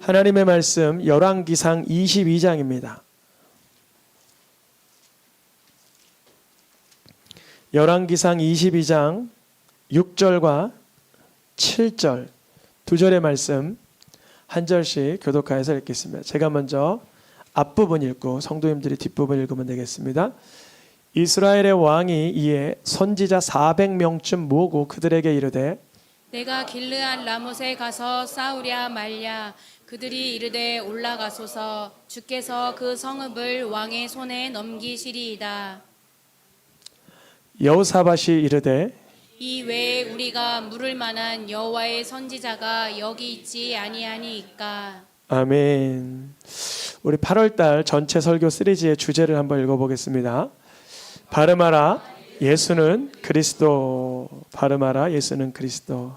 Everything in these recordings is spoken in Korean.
하나님의 말씀 열왕기상 22장입니다. 열왕기상 22장 6절과 7절 두 절의 말씀 한 절씩 교독하여서 읽겠습니다. 제가 먼저 앞부분 읽고 성도님들이 뒷부분 읽으면 되겠습니다. 이스라엘의 왕이 이에 선지자 400명쯤 모으고 그들에게 이르되 내가 길르앗 라못에 가서 싸우랴 말랴. 그들이 이르되 올라가소서. 주께서 그 성읍을 왕의 손에 넘기시리이다. 여호사밧이 이르되 이 외에 우리가 물을 만한 여호와의 선지자가 여기 있지 아니하니이까. 아멘. 우리 8월달 전체 설교 시리즈의 주제를 한번 읽어보겠습니다. 발음하라 예수는 그리스도. 발음하라 예수는 그리스도.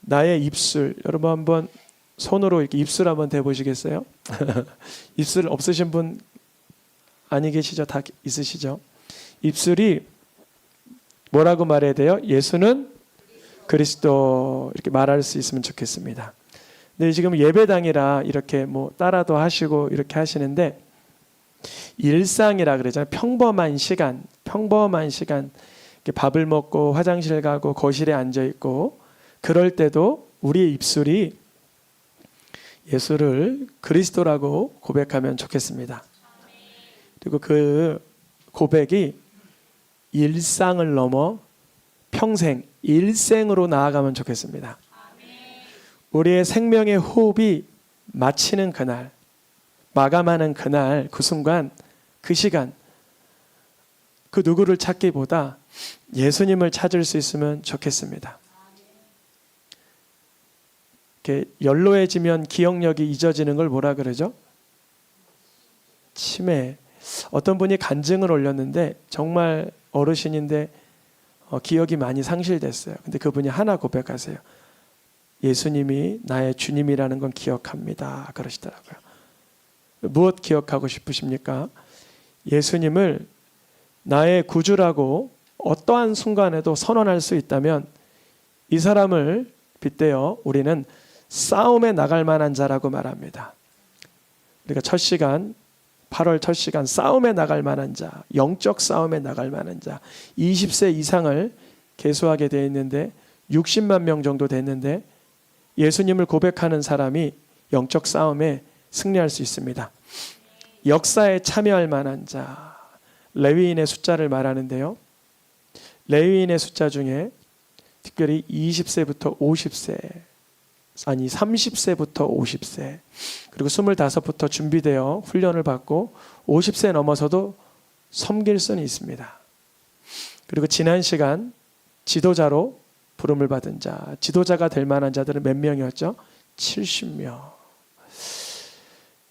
나의 입술, 여러분 한번 손으로 이렇게 입술 한번 대보시겠어요? 입술 없으신 분 아니 계시죠? 다 있으시죠? 입술이 뭐라고 말해야 돼요? 예수는 그리스도 이렇게 말할 수 있으면 좋겠습니다. 근데 지금 예배당이라 이렇게 뭐 따라도 하시고 이렇게 하시는데 일상이라 그러잖아요. 평범한 시간 이렇게 밥을 먹고 화장실 가고 거실에 앉아 있고 그럴 때도 우리의 입술이 예수를 그리스도라고 고백하면 좋겠습니다. 그리고 그 고백이 일상을 넘어 평생 일생으로 나아가면 좋겠습니다. 우리의 생명의 호흡이 마치는 그날, 마감하는 그날, 그 순간, 그 시간, 그 누구를 찾기보다 예수님을 찾을 수 있으면 좋겠습니다. 이렇게 연로해지면 기억력이 잊어지는 걸 뭐라 그러죠? 치매. 어떤 분이 간증을 올렸는데 정말 어르신인데 기억이 많이 상실됐어요. 근데 그분이 하나 고백하세요. 예수님이 나의 주님이라는 건 기억합니다. 그러시더라고요. 무엇 기억하고 싶으십니까? 예수님을 나의 구주라고 어떠한 순간에도 선언할 수 있다면 이 사람을 빗대어 우리는 싸움에 나갈 만한 자라고 말합니다. 우리가 첫 시간 8월 첫 시간 싸움에 나갈 만한 자, 영적 싸움에 나갈 만한 자 20세 이상을 계수하게 되어 있는데 60만 명 정도 됐는데 예수님을 고백하는 사람이 영적 싸움에 승리할 수 있습니다. 역사에 참여할 만한 자, 레위인의 숫자를 말하는데요. 레위인의 숫자 중에 특별히 20세부터 50세, 아니 30세부터 50세, 그리고 25부터 준비되어 훈련을 받고 50세 넘어서도 섬길 수는 있습니다. 그리고 지난 시간 지도자로 부름을 받은 자, 지도자가 될 만한 자들은 몇 명이었죠? 70명.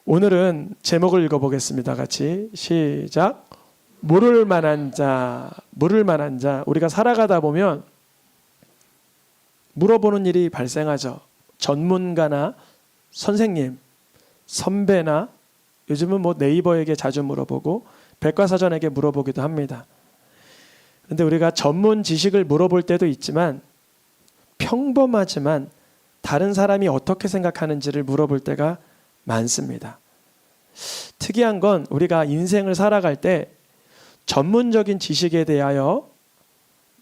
오늘은 제목을 읽어보겠습니다. 같이 시작. 물을 만한 자, 물을 만한 자. 우리가 살아가다 보면 물어보는 일이 발생하죠. 전문가나 선생님, 선배나 요즘은 뭐 네이버에게 자주 물어보고 백과사전에게 물어보기도 합니다. 그런데 우리가 전문 지식을 물어볼 때도 있지만 평범하지만 다른 사람이 어떻게 생각하는지를 물어볼 때가 많습니다. 특이한 건 우리가 인생을 살아갈 때 전문적인 지식에 대하여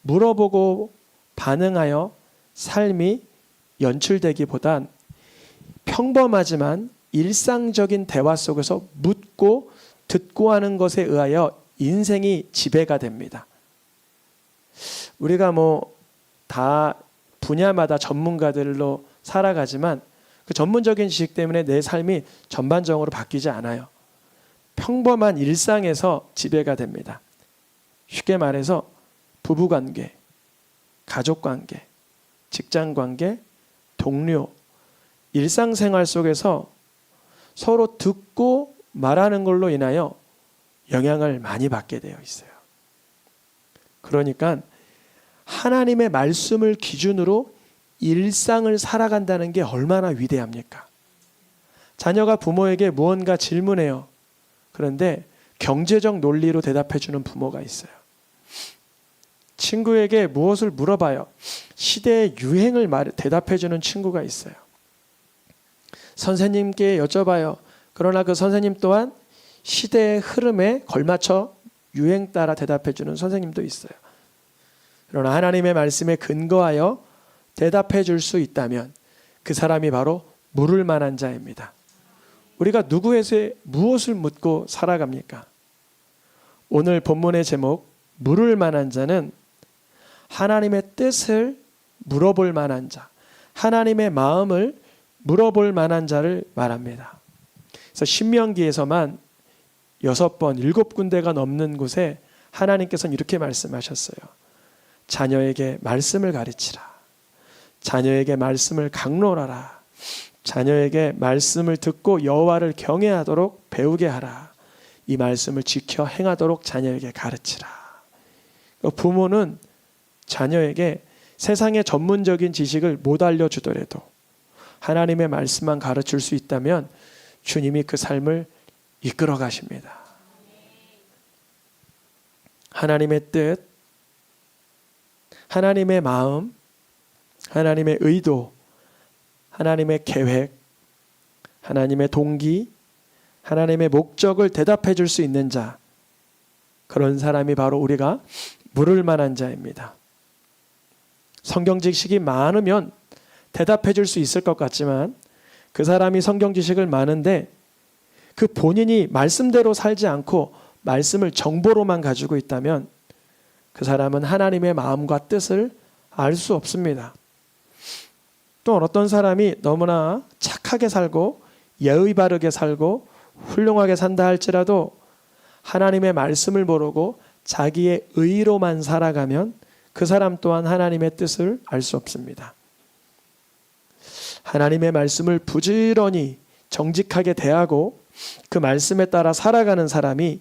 물어보고 반응하여 삶이 연출되기보단 평범하지만 일상적인 대화 속에서 묻고 듣고 하는 것에 의하여 인생이 지배가 됩니다. 우리가 뭐 다 분야마다 전문가들로 살아가지만 그 전문적인 지식 때문에 내 삶이 전반적으로 바뀌지 않아요. 평범한 일상에서 지배가 됩니다. 쉽게 말해서 부부관계, 가족관계, 직장관계, 동료, 일상생활 속에서 서로 듣고 말하는 걸로 인하여 영향을 많이 받게 되어 있어요. 그러니까 하나님의 말씀을 기준으로 일상을 살아간다는 게 얼마나 위대합니까? 자녀가 부모에게 무언가 질문해요. 그런데 경제적 논리로 대답해주는 부모가 있어요. 친구에게 무엇을 물어봐요. 시대의 유행을 대답해주는 친구가 있어요. 선생님께 여쭤봐요. 그러나 그 선생님 또한 시대의 흐름에 걸맞춰 유행 따라 대답해 주는 선생님도 있어요. 그러나 하나님의 말씀에 근거하여 대답해 줄 수 있다면 그 사람이 바로 물을 만한 자입니다. 우리가 누구에게 무엇을 묻고 살아갑니까? 오늘 본문의 제목 물을 만한 자는 하나님의 뜻을 물어볼 만한 자, 하나님의 마음을 물어볼 만한 자를 말합니다. 그래서 신명기에서만 6번, 7군데가 넘는 곳에 하나님께서는 이렇게 말씀하셨어요. 자녀에게 말씀을 가르치라. 자녀에게 말씀을 강론하라. 자녀에게 말씀을 듣고 여호와를 경외하도록 배우게 하라. 이 말씀을 지켜 행하도록 자녀에게 가르치라. 부모는 자녀에게 세상의 전문적인 지식을 못 알려주더라도 하나님의 말씀만 가르칠 수 있다면 주님이 그 삶을 이끌어 가십니다. 하나님의 뜻, 하나님의 마음, 하나님의 의도, 하나님의 계획, 하나님의 동기, 하나님의 목적을 대답해 줄 수 있는 자, 그런 사람이 바로 우리가 물을 만한 자입니다. 성경 지식이 많으면 대답해 줄 수 있을 것 같지만 그 사람이 성경 지식을 많은데 그 본인이 말씀대로 살지 않고 말씀을 정보로만 가지고 있다면 그 사람은 하나님의 마음과 뜻을 알 수 없습니다. 또 어떤 사람이 너무나 착하게 살고 예의 바르게 살고 훌륭하게 산다 할지라도 하나님의 말씀을 모르고 자기의 의로만 살아가면 그 사람 또한 하나님의 뜻을 알 수 없습니다. 하나님의 말씀을 부지런히 정직하게 대하고 그 말씀에 따라 살아가는 사람이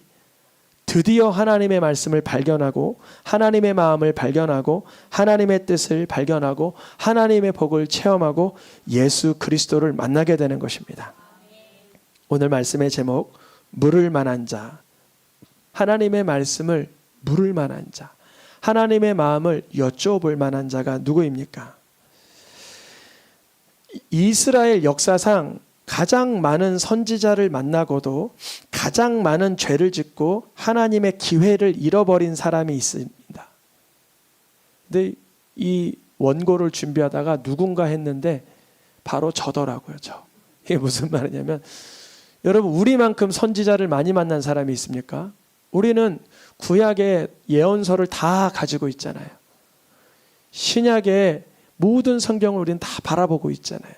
드디어 하나님의 말씀을 발견하고 하나님의 마음을 발견하고 하나님의 뜻을 발견하고 하나님의 복을 체험하고 예수 그리스도를 만나게 되는 것입니다. 오늘 말씀의 제목 물을 만한 자, 하나님의 말씀을 물을 만한 자, 하나님의 마음을 여쭤볼 만한 자가 누구입니까? 이스라엘 역사상 가장 많은 선지자를 만나고도 가장 많은 죄를 짓고 하나님의 기회를 잃어버린 사람이 있습니다. 근데 이 원고를 준비하다가 누군가 했는데 바로 저더라고요. 이게 무슨 말이냐면 여러분 우리만큼 선지자를 많이 만난 사람이 있습니까? 우리는 구약의 예언서를 다 가지고 있잖아요. 신약의 모든 성경을 우리는 다 바라보고 있잖아요.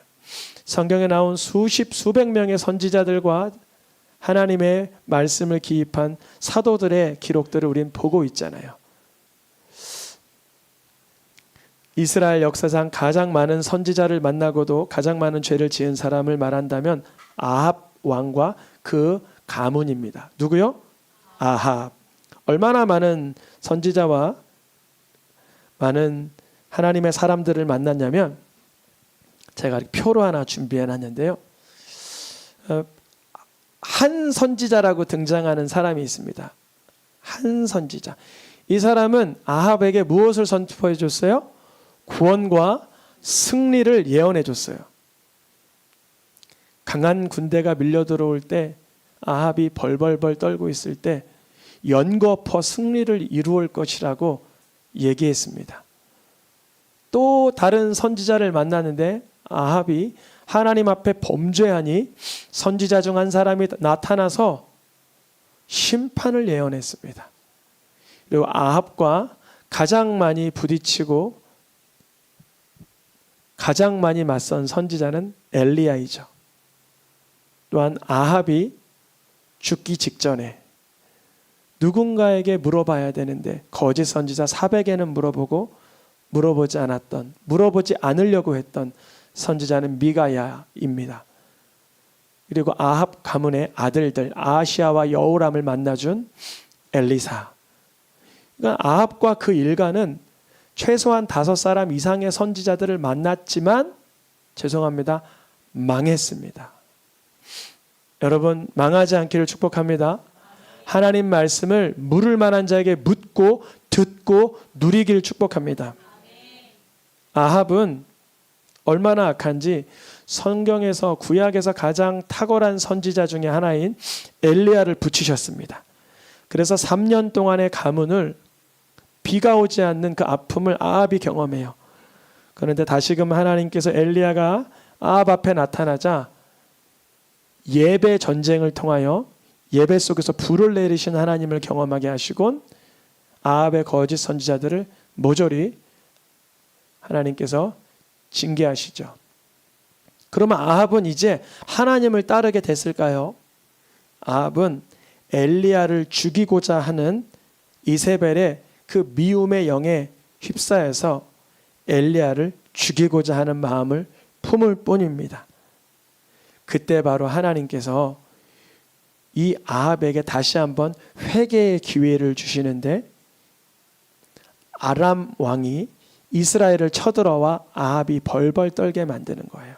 성경에 나온 수십 수백 명의 선지자들과 하나님의 말씀을 기입한 사도들의 기록들을 우리는 보고 있잖아요. 이스라엘 역사상 가장 많은 선지자를 만나고도 가장 많은 죄를 지은 사람을 말한다면 아합 왕과 그 가문입니다. 누구요? 아합. 얼마나 많은 선지자와 많은 하나님의 사람들을 만났냐면 제가 표로 하나 준비해 놨는데요. 한 선지자라고 등장하는 사람이 있습니다. 한 선지자. 이 사람은 아합에게 무엇을 선포해 줬어요? 구원과 승리를 예언해 줬어요. 강한 군대가 밀려 들어올 때 아합이 벌벌벌 떨고 있을 때 연거푸 승리를 이루을 것이라고 얘기했습니다. 또 다른 선지자를 만나는데 아합이 하나님 앞에 범죄하니 선지자 중 한 사람이 나타나서 심판을 예언했습니다. 그리고 아합과 가장 많이 부딪히고 가장 많이 맞선 선지자는 엘리야이죠. 또한 아합이 죽기 직전에 누군가에게 물어봐야 되는데 거짓 선지자 400에는 물어보지 않았던, 물어보지 않으려고 했던 선지자는 미가야입니다. 그리고 아합 가문의 아들들 아하시아와 여호람을 만나준 엘리사. 그러니까 아합과 그 일가는 최소한 5사람 이상의 선지자들을 만났지만 죄송합니다. 망했습니다. 여러분 망하지 않기를 축복합니다. 하나님 말씀을 물을 만한 자에게 묻고 듣고 누리기를 축복합니다. 아합은 얼마나 악한지 성경에서 구약에서 가장 탁월한 선지자 중에 하나인 엘리야를 붙이셨습니다. 그래서 3년 동안의 가문을 비가 오지 않는 그 아픔을 아합이 경험해요. 그런데 다시금 하나님께서 엘리야가 아합 앞에 나타나자 예배 전쟁을 통하여 예배 속에서 불을 내리신 하나님을 경험하게 하시곤 아합의 거짓 선지자들을 모조리 하나님께서 징계하시죠. 그러면 아합은 이제 하나님을 따르게 됐을까요? 아합은 엘리야를 죽이고자 하는 이세벨의 그 미움의 영에 휩싸여서 엘리야를 죽이고자 하는 마음을 품을 뿐입니다. 그때 바로 하나님께서 이 아합에게 다시 한번 회개의 기회를 주시는데 아람 왕이 이스라엘을 쳐들어와 아합이 벌벌 떨게 만드는 거예요.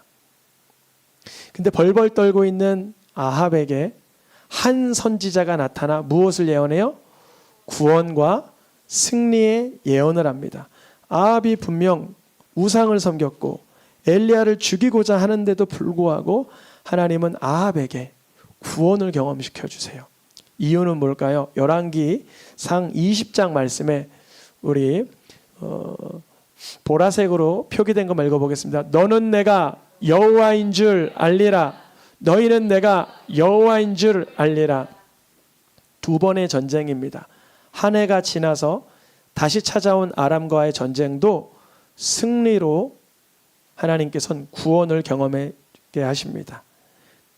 근데 벌벌 떨고 있는 아합에게 한 선지자가 나타나 무엇을 예언해요? 구원과 승리의 예언을 합니다. 아합이 분명 우상을 섬겼고 엘리야를 죽이고자 하는데도 불구하고 하나님은 아합에게 구원을 경험시켜 주세요. 이유는 뭘까요? 열왕기상 20장 말씀에 우리 보라색으로 표기된 거 읽어보겠습니다. 너는 내가 여호와인 줄 알리라. 너희는 내가 여호와인 줄 알리라. 두 번의 전쟁입니다. 한 해가 지나서 다시 찾아온 아람과의 전쟁도 승리로 하나님께서는 구원을 경험하게 하십니다.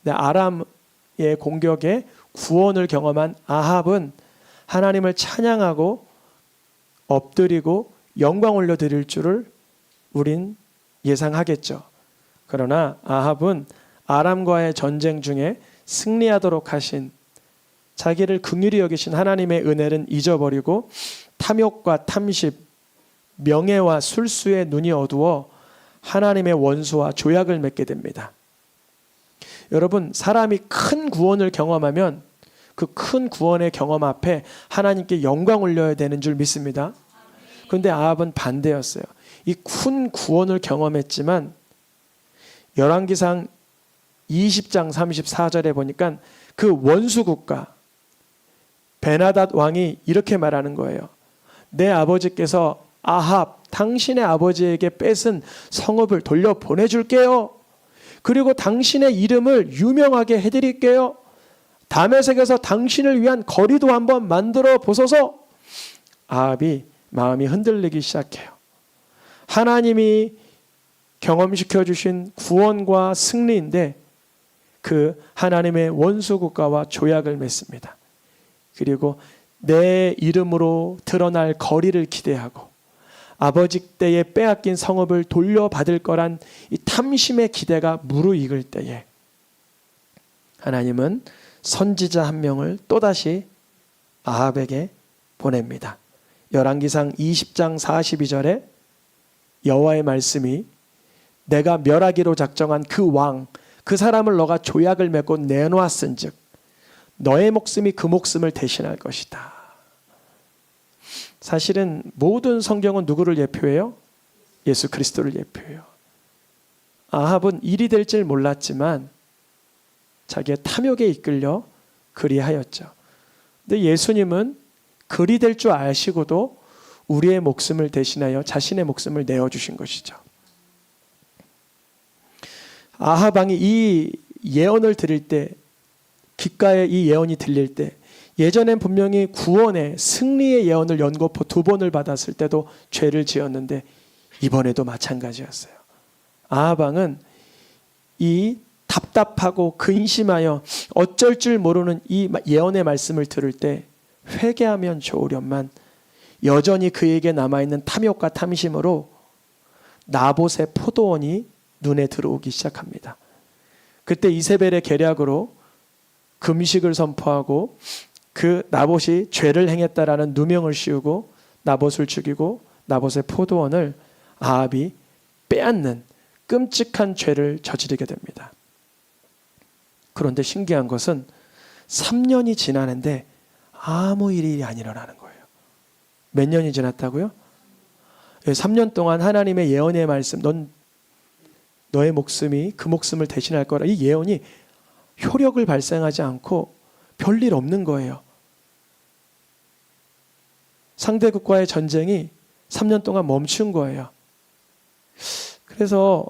아람의 공격에 구원을 경험한 아합은 하나님을 찬양하고 엎드리고 영광 올려드릴 줄을 우린 예상하겠죠. 그러나 아합은 아람과의 전쟁 중에 승리하도록 하신 자기를 긍휼히 여기신 하나님의 은혜는 잊어버리고 탐욕과 탐십, 명예와 술수에 눈이 어두워 하나님의 원수와 조약을 맺게 됩니다. 여러분, 사람이 큰 구원을 경험하면 그 큰 구원의 경험 앞에 하나님께 영광 올려야 되는 줄 믿습니다. 그런데 아합은 반대였어요. 이 큰 구원을 경험했지만 열왕기상 20장 34절에 보니까 그 원수국가 베나닷 왕이 이렇게 말하는 거예요. 내 아버지께서 아합 당신의 아버지에게 뺏은 성읍을 돌려보내줄게요. 그리고 당신의 이름을 유명하게 해드릴게요. 다메섹에서 당신을 위한 거리도 한번 만들어 보소서. 아합이 마음이 흔들리기 시작해요. 하나님이 경험시켜 주신 구원과 승리인데 그 하나님의 원수 국가와 조약을 맺습니다. 그리고 내 이름으로 드러날 거리를 기대하고 아버지 때에 빼앗긴 성읍을 돌려받을 거란 이 탐심의 기대가 무르익을 때에 하나님은 선지자 한 명을 또다시 아합에게 보냅니다. 열왕기상 20장 42절에 여호와의 말씀이 내가 멸하기로 작정한 그 왕, 그 사람을 너가 조약을 맺고 내놓았은즉 너의 목숨이 그 목숨을 대신할 것이다. 사실은 모든 성경은 누구를 예표해요? 예수 그리스도를 예표해요. 아합은 일이 될 줄 몰랐지만 자기의 탐욕에 이끌려 그리하였죠. 근데 예수님은 그리 될 줄 아시고도 우리의 목숨을 대신하여 자신의 목숨을 내어주신 것이죠. 아합 왕이 이 예언을 들을 때, 귓가에 이 예언이 들릴 때, 예전엔 분명히 구원의 승리의 예언을 연거푸 2번을 받았을 때도 죄를 지었는데 이번에도 마찬가지였어요. 아합 왕은 이 답답하고 근심하여 어쩔 줄 모르는 이 예언의 말씀을 들을 때 회개하면 좋으련만 여전히 그에게 남아있는 탐욕과 탐심으로 나봇의 포도원이 눈에 들어오기 시작합니다. 그때 이세벨의 계략으로 금식을 선포하고 그 나봇이 죄를 행했다라는 누명을 씌우고 나봇을 죽이고 나봇의 포도원을 아합이 빼앗는 끔찍한 죄를 저지르게 됩니다. 그런데 신기한 것은 3년이 지나는데 아무 일이 안 일어나는 거예요. 몇 년이 지났다고요? 3년 동안 하나님의 예언의 말씀, 넌 너의 목숨이 그 목숨을 대신할 거라. 이 예언이 효력을 발생하지 않고 별일 없는 거예요. 상대국과의 전쟁이 3년 동안 멈춘 거예요. 그래서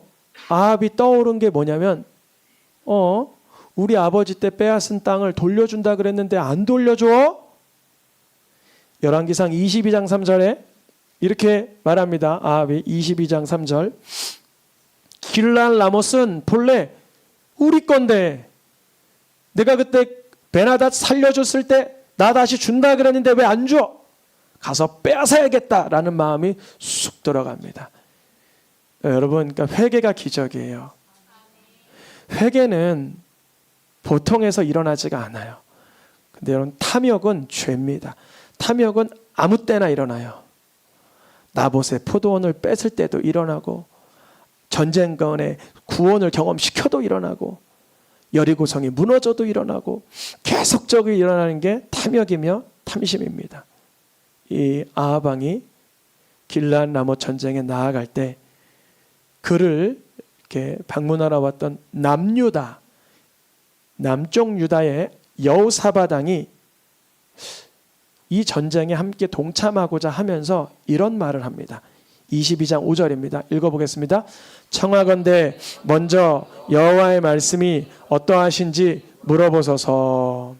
아합이 떠오른 게 뭐냐면 우리 아버지 때 빼앗은 땅을 돌려준다 그랬는데 안 돌려줘? 열왕기상 22장 3절에 이렇게 말합니다. 아합이 22장 3절. 길랄 라못은 본래 우리 건데 내가 그때 베나닷 살려줬을 때 나 다시 준다 그랬는데 왜 안 줘? 가서 빼앗아야겠다라는 마음이 쑥 들어갑니다. 여러분, 그러니까 회개가 기적이에요. 회개는 보통에서 일어나지가 않아요. 근데 여러분, 탐욕은 죄입니다. 탐욕은 아무 때나 일어나요. 나봇의 포도원을 뺏을 때도 일어나고 전쟁권의 구원을 경험시켜도 일어나고 여리고성이 무너져도 일어나고 계속적으로 일어나는 게 탐욕이며 탐심입니다. 이 아합 왕이 길르앗 라못 전쟁에 나아갈 때 그를 이렇게 방문하러 왔던 남유다, 남쪽 유다의 여호사밧 왕이 이 전쟁에 함께 동참하고자 하면서 이런 말을 합니다. 22장 5절입니다. 읽어보겠습니다. 청하건대 먼저 여호와의 말씀이 어떠하신지 물어보소서.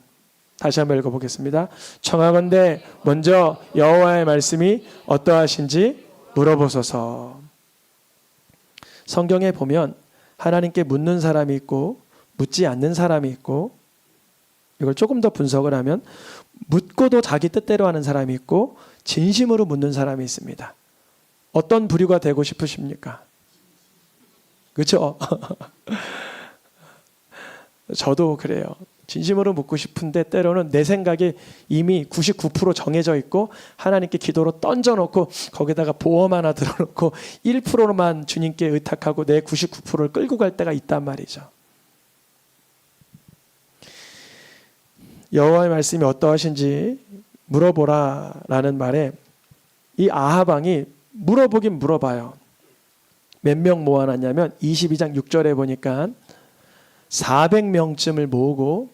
다시 한번 읽어보겠습니다. 청하건대 먼저 여호와의 말씀이 어떠하신지 물어보소서. 성경에 보면 하나님께 묻는 사람이 있고 묻지 않는 사람이 있고, 이걸 조금 더 분석을 하면 묻고도 자기 뜻대로 하는 사람이 있고 진심으로 묻는 사람이 있습니다. 어떤 부류가 되고 싶으십니까? 그렇죠? 저도 그래요. 진심으로 묻고 싶은데 때로는 내 생각이 이미 99% 정해져 있고 하나님께 기도로 던져놓고 거기다가 보험 하나 들어놓고 1%만 주님께 의탁하고 내 99%를 끌고 갈 때가 있단 말이죠. 여호와의 말씀이 어떠하신지 물어보라 라는 말에 이 아합 왕이 물어보긴 물어봐요. 몇 명 모아놨냐면 22장 6절에 보니까 400명쯤을 모으고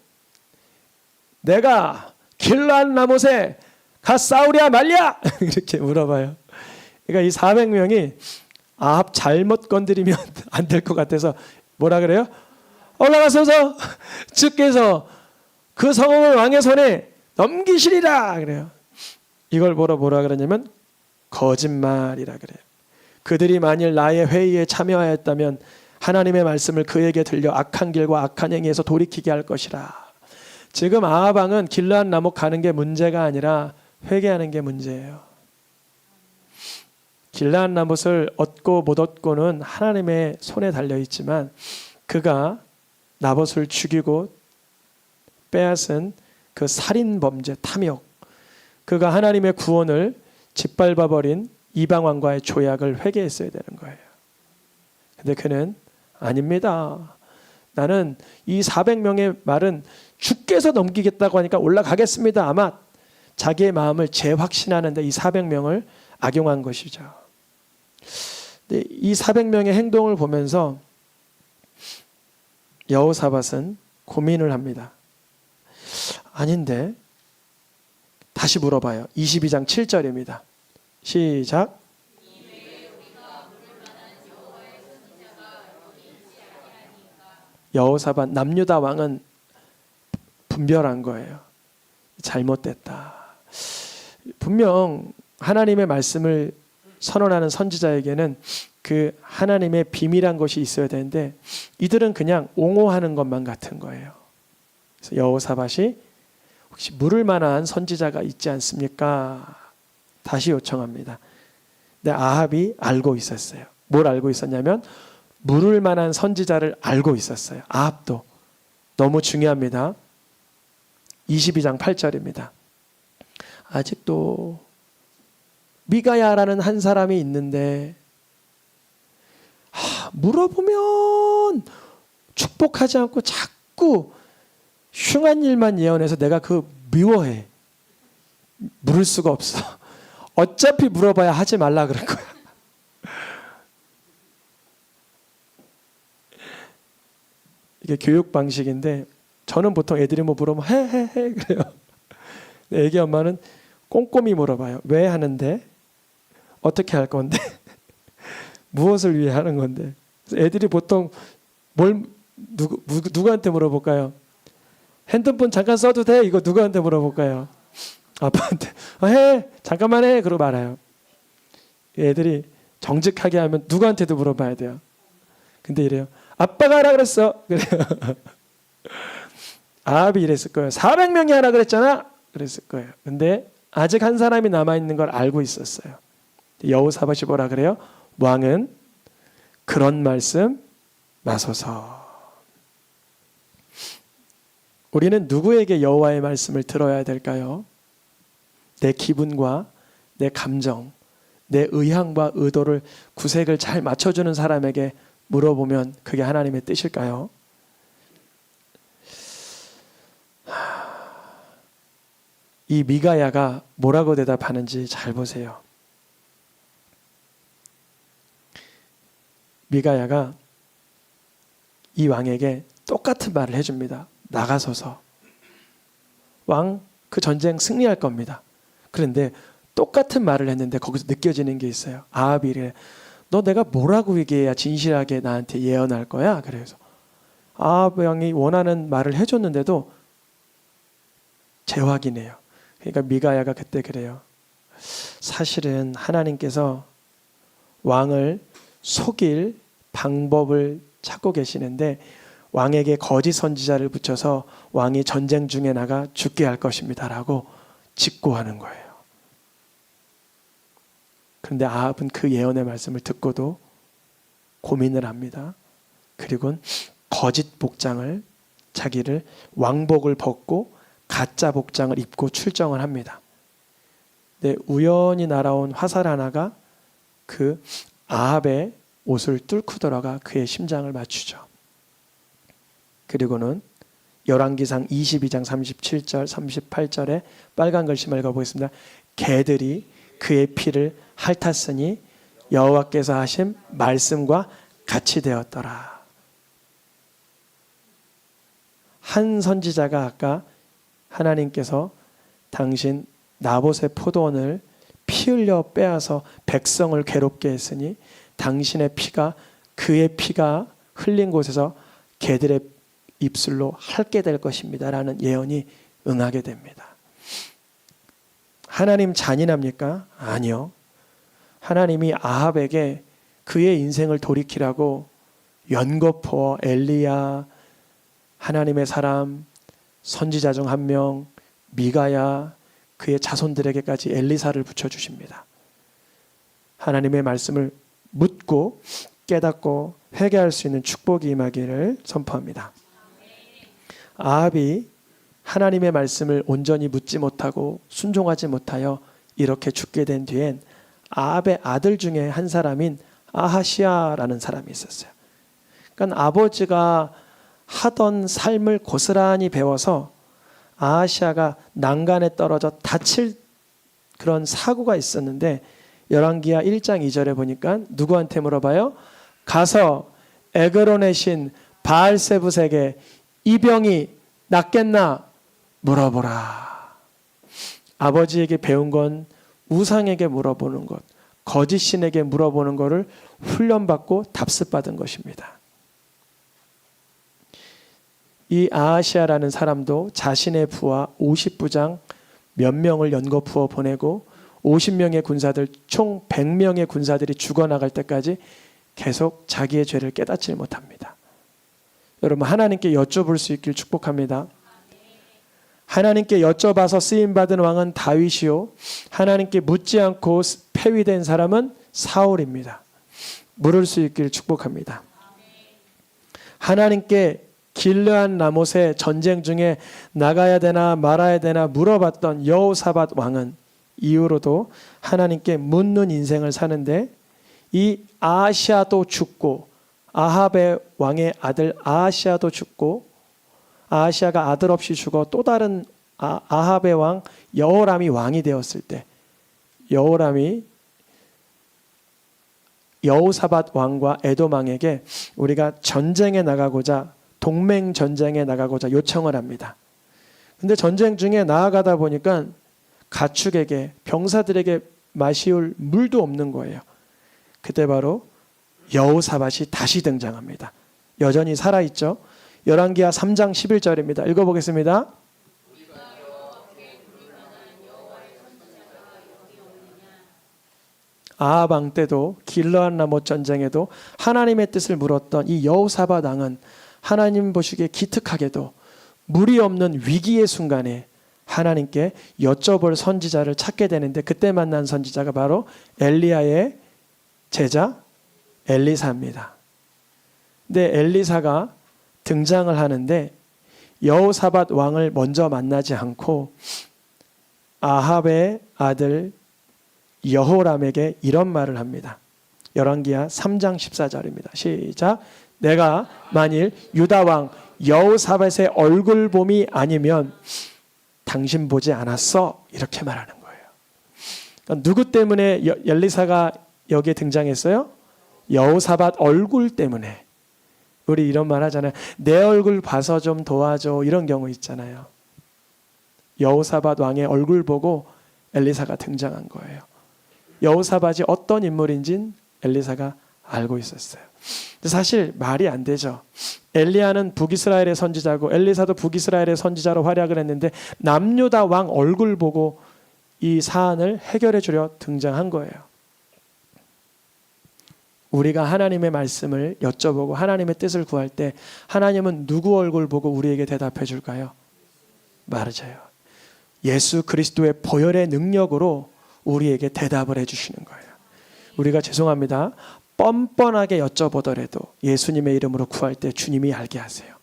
내가 길르앗 라못에 가 싸우랴 말랴 이렇게 물어봐요. 그러니까 이 400명이 아합 잘못 건드리면 안 될 것 같아서 뭐라 그래요? 올라가소서 주께서 그 성읍을 왕의 손에 넘기시리라 그래요. 이걸 뭐라 그러냐면 거짓말이라 그래요. 그들이 만일 나의 회의에 참여하였다면 하나님의 말씀을 그에게 들려 악한 길과 악한 행위에서 돌이키게 할 것이라. 지금 아합 왕은 길르앗 라못 가는 게 문제가 아니라 회개하는 게 문제예요. 길르앗 라못을 얻고 못 얻고는 하나님의 손에 달려 있지만 그가 나봇을 죽이고 빼앗은 그 살인 범죄 탐욕, 그가 하나님의 구원을 짓밟아버린 이방 왕과의 조약을 회개했어야 되는 거예요. 근데 그는 아닙니다. 나는 이 400명의 말은 주께서 넘기겠다고 하니까 올라가겠습니다. 아마 자기의 마음을 재확신하는데 이 400명을 악용한 것이죠. 근데 이 400명의 행동을 보면서 여호사밧은 고민을 합니다. 아닌데 다시 물어봐요. 22장 7절입니다. 시작. 여호사밧 남유다 왕은 분별한 거예요. 잘못됐다. 분명 하나님의 말씀을 선언하는 선지자에게는 그 하나님의 비밀한 것이 있어야 되는데 이들은 그냥 옹호하는 것만 같은 거예요. 그래서 여호사밧이 혹시 물을 만한 선지자가 있지 않습니까? 다시 요청합니다. 근데 아합이 알고 있었어요. 뭘 알고 있었냐면 물을 만한 선지자를 알고 있었어요. 아합도. 너무 중요합니다. 22장 8절입니다. 아직도 미가야라는 한 사람이 있는데 물어보면 축복하지 않고 자꾸 흉한 일만 예언해서 내가 그 미워해. 물을 수가 없어. 어차피 물어봐야 하지 말라 그럴 거야. 이게 교육 방식인데 저는 보통 애들이 뭐 물어보면 해 그래요. 애기 엄마는 꼼꼼히 물어봐요. 왜 하는데? 어떻게 할 건데? 무엇을 위해 하는 건데? 애들이 보통 누구한테 물어볼까요? 핸드폰 잠깐 써도 돼? 이거 누구한테 물어볼까요? 아빠한테. 해! 잠깐만 해! 그러고 말아요. 애들이 정직하게 하면 누구한테도 물어봐야 돼요. 근데 이래요. 아빠가 하라 그랬어. 그래요. 아합이 이랬을 거예요. 400명이 하라 그랬잖아. 그랬을 거예요. 근데 아직 한 사람이 남아있는 걸 알고 있었어요. 여호사밧이 뭐라 그래요? 왕은 그런 말씀 마소서. 우리는 누구에게 여호와의 말씀을 들어야 될까요? 내 기분과 내 감정, 내 의향과 의도를 구색을 잘 맞춰주는 사람에게 물어보면 그게 하나님의 뜻일까요? 이 미가야가 뭐라고 대답하는지 잘 보세요. 미가야가 이 왕에게 똑같은 말을 해줍니다. 나가소서. 왕 그 전쟁 승리할 겁니다. 그런데 똑같은 말을 했는데 거기서 느껴지는 게 있어요. 아합이 이래. 너 내가 뭐라고 얘기해야 진실하게 나한테 예언할 거야? 그래서 아합 왕이 원하는 말을 해줬는데도 재확인해요. 그러니까 미가야가 그때 그래요. 사실은 하나님께서 왕을 속일 방법을 찾고 계시는데 왕에게 거짓 선지자를 붙여서 왕이 전쟁 중에 나가 죽게 할 것입니다라고 직고하는 거예요. 그런데 아합은 그 예언의 말씀을 듣고도 고민을 합니다. 그리고 거짓 복장을 자기를 왕복을 벗고 가짜 복장을 입고 출정을 합니다. 근데 우연히 날아온 화살 하나가 그 아합의 옷을 뚫고 들어가 그의 심장을 맞추죠. 그리고는 열왕기상 22장 37절 38절에 빨간 글씨만 읽어보겠습니다. 개들이 그의 피를 핥았으니 여호와께서 하신 말씀과 같이 되었더라. 한 선지자가 아까 하나님께서 당신 나봇의 포도원을 피 흘려 빼앗아 백성을 괴롭게 했으니 당신의 피가 그의 피가 흘린 곳에서 개들의 입술로 핥게 될 것입니다 라는 예언이 응하게 됩니다. 하나님 잔인합니까? 아니요. 하나님이 아합에게 그의 인생을 돌이키라고 연거푸어 엘리야, 하나님의 사람, 선지자 중 한 명, 미가야, 그의 자손들에게까지 엘리사를 붙여주십니다. 하나님의 말씀을 묻고 깨닫고 회개할 수 있는 축복이 임하기를 선포합니다. 아합이 하나님의 말씀을 온전히 묻지 못하고 순종하지 못하여 이렇게 죽게 된 뒤엔 아합의 아들 중에 한 사람인 아하시아라는 사람이 있었어요. 그러니까 아버지가 하던 삶을 고스란히 배워서 아하시아가 난간에 떨어져 다칠 그런 사고가 있었는데 열왕기하 1장 2절에 보니까 누구한테 물어봐요? 가서 에그론의 신 바알세붓에게 이 병이 낫겠나 물어보라. 아버지에게 배운 건 우상에게 물어보는 것, 거짓 신에게 물어보는 것을 훈련받고 답습받은 것입니다. 이 아하시아라는 사람도 자신의 부하 50부장 몇 명을 연거푸어 보내고 50명의 군사들 총 100명의 군사들이 죽어나갈 때까지 계속 자기의 죄를 깨닫지 못합니다. 여러분 하나님께 여쭤볼 수 있길 축복합니다. 하나님께 여쭤봐서 쓰임받은 왕은 다윗이요 하나님께 묻지 않고 폐위된 사람은 사울입니다. 물을 수 있길 축복합니다. 하나님께 길르한 라못의 전쟁 중에 나가야 되나 말아야 되나 물어봤던 여호사밧 왕은 이후로도 하나님께 묻는 인생을 사는데 이 아하시아도 죽고 아합의 왕의 아들 아하시아도 죽고 아하시아가 아들 없이 죽어 또 다른 아합의 왕 여호람이 왕이 되었을 때 여호람이 여호사밧 왕과 에돔 왕에게 우리가 전쟁에 나가고자 동맹 전쟁에 나가고자 요청을 합니다. 근데 전쟁 중에 나아가다 보니까 가축에게 병사들에게 마시울 물도 없는 거예요. 그때 바로 여호사밧이 다시 등장합니다. 여전히 살아있죠. 열왕기하 3장 11절입니다. 읽어보겠습니다. 아합 왕 때도 길르앗 라못 전쟁에도 하나님의 뜻을 물었던 이 여호사밧 왕은 하나님 보시기에 기특하게도 물이 없는 위기의 순간에 하나님께 여쭤볼 선지자를 찾게 되는데 그때 만난 선지자가 바로 엘리야의 제자 엘리사입니다. 근데 엘리사가 등장을 하는데 여호사밧 왕을 먼저 만나지 않고 아합의 아들 여호람에게 이런 말을 합니다. 열왕기하 3장 14절입니다. 시작. 내가 만일 유다 왕 여호사밧의 얼굴 봄이 아니면 당신 보지 않았어. 이렇게 말하는 거예요. 그러니까 누구 때문에 엘리사가 여기에 등장했어요? 여호사밧 얼굴 때문에. 우리 이런 말 하잖아요. 내 얼굴 봐서 좀 도와줘. 이런 경우 있잖아요. 여호사밧 왕의 얼굴 보고 엘리사가 등장한 거예요. 여호사밧이 어떤 인물인진 엘리사가 알고 있었어요. 근데 사실 말이 안 되죠. 엘리야는 북이스라엘의 선지자고 엘리사도 북이스라엘의 선지자로 활약을 했는데 남유다 왕 얼굴 보고 이 사안을 해결해 주려 등장한 거예요. 우리가 하나님의 말씀을 여쭤보고 하나님의 뜻을 구할 때 하나님은 누구 얼굴 보고 우리에게 대답해 줄까요? 맞아요. 예수 그리스도의 보혈의 능력으로 우리에게 대답을 해주시는 거예요. 우리가 죄송합니다. 뻔뻔하게 여쭤보더라도 예수님의 이름으로 구할 때 주님이 알게 하세요.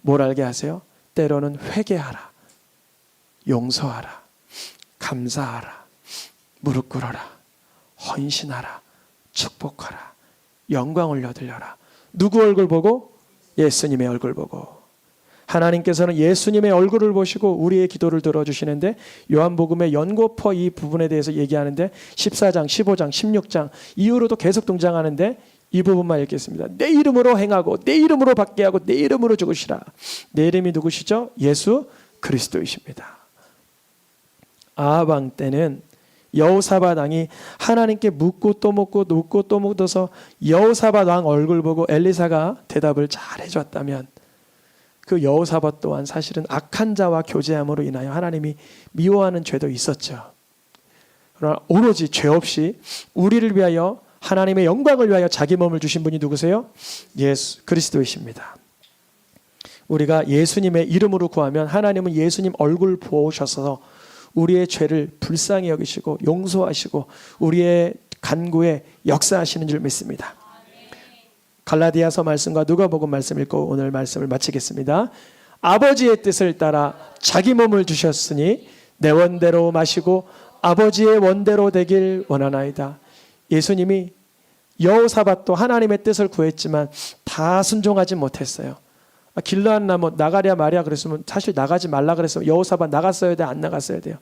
뭘 알게 하세요? 때로는 회개하라, 용서하라, 감사하라, 무릎 꿇어라, 헌신하라, 축복하라, 영광을 얻으려라. 누구 얼굴 보고? 예수님의 얼굴 보고. 하나님께서는 예수님의 얼굴을 보시고 우리의 기도를 들어주시는데 요한복음의 연고퍼 이 부분에 대해서 얘기하는데 14장, 15장, 16장 이후로도 계속 등장하는데 이 부분만 읽겠습니다. 내 이름으로 행하고 내 이름으로 받게 하고 내 이름으로 죽으시라. 내 이름이 누구시죠? 예수 그리스도이십니다. 아합 왕 때는 여호사밧 왕이 하나님께 묻고 또 묻고 묻고 또 묻어서 여호사밧 왕 얼굴 보고 엘리사가 대답을 잘 해줬다면 그 여호사밧 또한 사실은 악한 자와 교제함으로 인하여 하나님이 미워하는 죄도 있었죠. 그러나 오로지 죄 없이 우리를 위하여 하나님의 영광을 위하여 자기 몸을 주신 분이 누구세요? 예수 그리스도이십니다. 우리가 예수님의 이름으로 구하면 하나님은 예수님 얼굴 보셔서 우리의 죄를 불쌍히 여기시고 용서하시고 우리의 간구에 역사하시는 줄 믿습니다. 갈라디아서 말씀과 누가복음 말씀 읽고 오늘 말씀을 마치겠습니다. 아버지의 뜻을 따라 자기 몸을 주셨으니 내 원대로 마시고 아버지의 원대로 되길 원하나이다. 예수님이 여호사밧도 하나님의 뜻을 구했지만 다 순종하지 못했어요. 길르앗 라못 나가랴 말이야 그랬으면 사실 나가지 말라 그랬으면 여호사밧 나갔어야 돼, 안 나갔어야 돼요?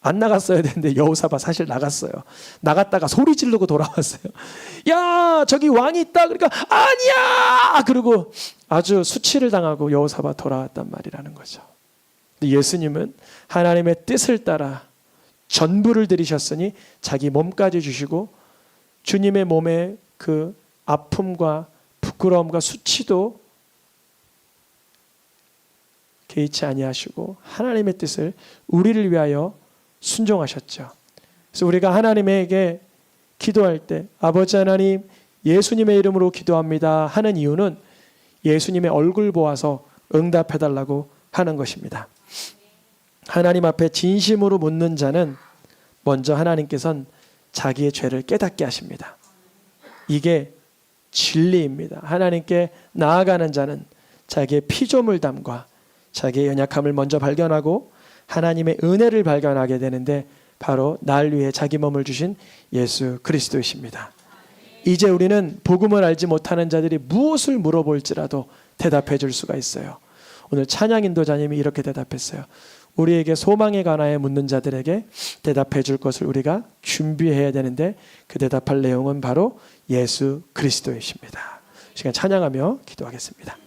안 나갔어야 되는데 여호사밧 사실 나갔어요. 나갔다가 소리 지르고 돌아왔어요. 야 저기 왕이 있다. 그러니까 아니야. 그리고 아주 수치를 당하고 여호사밧 돌아왔단 말이라는 거죠. 근데 예수님은 하나님의 뜻을 따라 전부를 들이셨으니 자기 몸까지 주시고 주님의 몸에 그 아픔과 부끄러움과 수치도 개의치 아니하시고 하나님의 뜻을 우리를 위하여 순종하셨죠. 그래서 우리가 하나님에게 기도할 때 아버지 하나님 예수님의 이름으로 기도합니다 하는 이유는 예수님의 얼굴 보아서 응답해달라고 하는 것입니다. 하나님 앞에 진심으로 묻는 자는 먼저 하나님께서는 자기의 죄를 깨닫게 하십니다. 이게 진리입니다. 하나님께 나아가는 자는 자기의 피조물담과 자기의 연약함을 먼저 발견하고 하나님의 은혜를 발견하게 되는데 바로 날 위해 자기 몸을 주신 예수 그리스도이십니다. 이제 우리는 복음을 알지 못하는 자들이 무엇을 물어볼지라도 대답해 줄 수가 있어요. 오늘 찬양 인도자님이 이렇게 대답했어요. 우리에게 소망에 관하여 묻는 자들에게 대답해 줄 것을 우리가 준비해야 되는데 그 대답할 내용은 바로 예수 그리스도이십니다. 시간 찬양하며 기도하겠습니다.